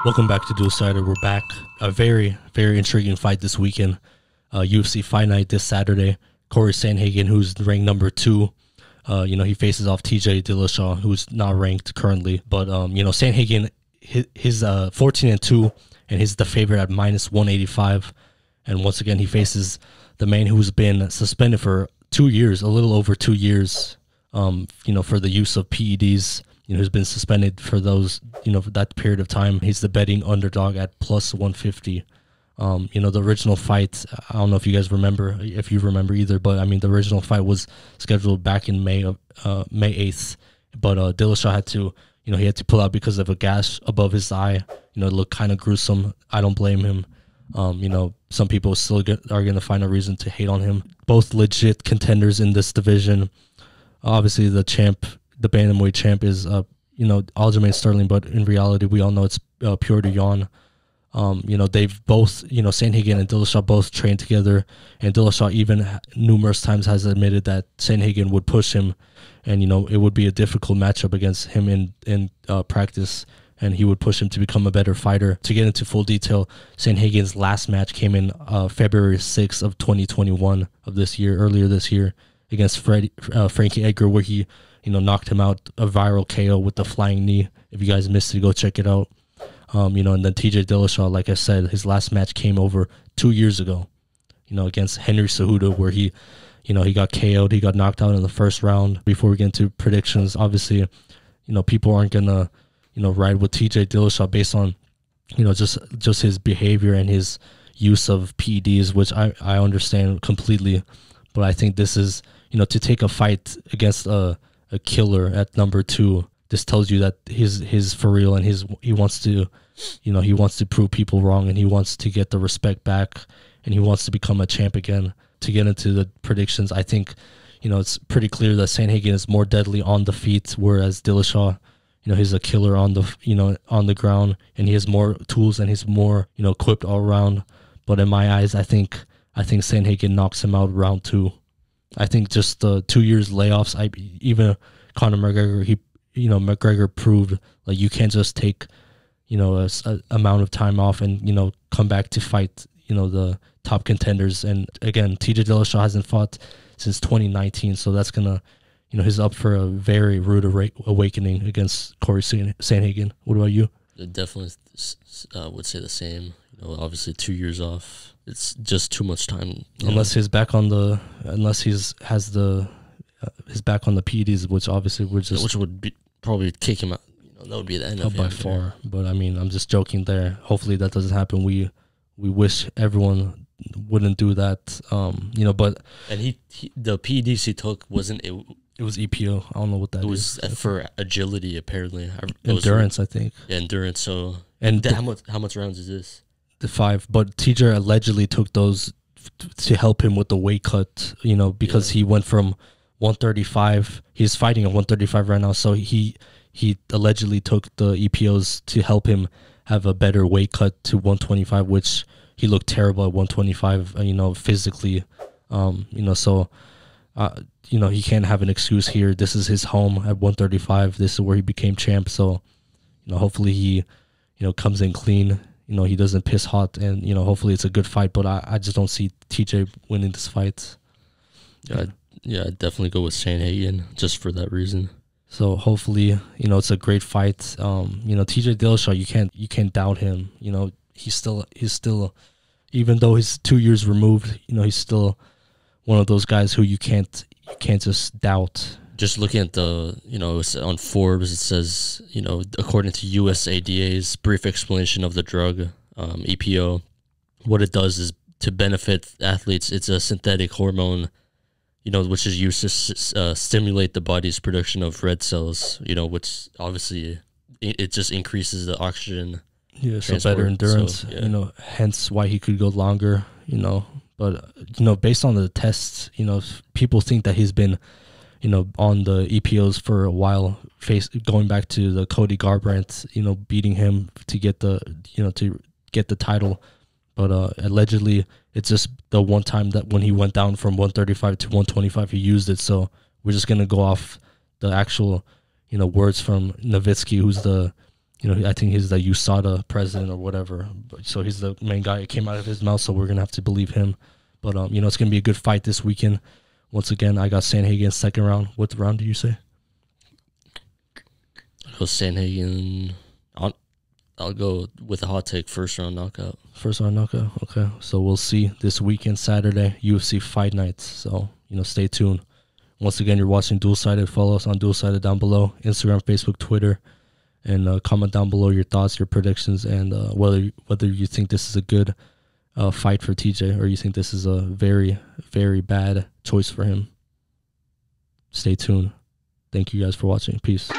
Welcome back to Dual-Sided. We're back. A very, very intriguing fight this weekend. UFC Fight Night this Saturday. Cory Sandhagen, who's ranked number 2. He faces off T.J Dillashaw, who's not ranked currently. But, Sandhagen, he's 14-2, and he's the favorite at -185. And once again, he faces the man who's been suspended for 2 years, a little over 2 years, for the use of PEDs. Who's been suspended for those, for that period of time. He's the betting underdog at +150. The original fight, I don't know if you guys remember, if you remember either, but I mean, the original fight was scheduled back in May 8th, but Dillashaw had to, he had to pull out because of a gash above his eye. It looked kind of gruesome. I don't blame him. Some people still are going to find a reason to hate on him. Both legit contenders in this division. Obviously, the Bantamweight champ is, Aljamain Sterling, but in reality, we all know it's Petr. They've both, Sandhagen and Dillashaw both trained together, and Dillashaw even numerous times has admitted that Sandhagen would push him, and, it would be a difficult matchup against him in practice, and he would push him to become a better fighter. To get into full detail, Sandhagen's last match came in February 6th of 2021 of this year, earlier this year, against Frankie Edgar, where he knocked him out, a viral KO with the flying knee. If you guys missed it, go check it out. And then T.J Dillashaw, like I said, his last match came over 2 years ago, against Henry Cejudo, where he got KO'd, he got knocked out in the first round. Before we get into predictions, obviously, people aren't gonna, ride with T.J Dillashaw based on, just his behavior and his use of PEDs, which I understand completely. But I think this is, to take a fight against a killer at number 2, this tells you that he's for real, and he wants to, he wants to prove people wrong, and he wants to get the respect back, and he wants to become a champ again. To get into the predictions, I think, it's pretty clear that Sandhagen is more deadly on the feet, whereas Dillashaw, he's a killer on the, on the ground, and he has more tools and he's more, equipped all around. But in my eyes, I think Sandhagen knocks him out round 2. I think just the 2 years layoffs, even Conor McGregor, McGregor proved like you can't just take, a amount of time off and, come back to fight, the top contenders. And again, T.J Dillashaw hasn't fought since 2019, so that's gonna, he's up for a very rude awakening against Cory Sandhagen. What about you? I definitely would say the same. Obviously 2 years off. It's just too much time. Unless he's back on the, his back on the PEDs, which obviously which would probably kick him out. That would be the end of him by far. But I mean, I'm just joking there. Hopefully that doesn't happen. We wish everyone wouldn't do that. But and the PEDs he took wasn't it. It was EPO. I don't know what that is. It was for agility, apparently. Endurance, I think. Yeah, endurance. So, and how much rounds is this? The 5. But TJ allegedly took those to help him with the weight cut, because he went from 135. He's fighting at 135 right now. So he allegedly took the EPOs to help him have a better weight cut to 125, which he looked terrible at 125, physically. So he can't have an excuse here. This is his home at 135. This is where he became champ. So, hopefully he, comes in clean. He doesn't piss hot, and, hopefully it's a good fight. But I just don't see TJ winning this fight. Yeah, I'd definitely go with Sandhagen just for that reason. So hopefully, it's a great fight. TJ Dillashaw, you can't doubt him. He's still, even though he's 2 years removed, he's still one of those guys who you can't just doubt. Just looking at the, it's on Forbes, it says, according to USADA's brief explanation of the drug, EPO, what it does is to benefit athletes. It's a synthetic hormone, which is used to stimulate the body's production of red cells, which obviously it just increases the oxygen. Yeah, so better endurance, so, yeah. Hence why he could go longer, But, based on the tests, people think that he's been, on the EPOs for a while, going back to the Cody Garbrandt, beating him to get the title. But allegedly, it's just the one time that when he went down from 135 to 125, he used it. So we're just going to go off the actual, words from Nowitzki, who's the, I think he's the USADA president or whatever. So he's the main guy. It came out of his mouth, so we're going to have to believe him. But, it's going to be a good fight this weekend. Once again, I got Sandhagen second round. What round do you say? I'll go Sandhagen. I'll go with a hot take, first round knockout. First round knockout. Okay. So we'll see this weekend, Saturday, UFC Fight Nights. So, stay tuned. Once again, you're watching Dual Sided. Follow us on Dual Sided down below. Instagram, Facebook, Twitter. And comment down below your thoughts, your predictions, and whether you think this is a good fight for TJ or you think this is a very, very bad choice for him. Stay tuned. Thank you guys for watching. Peace.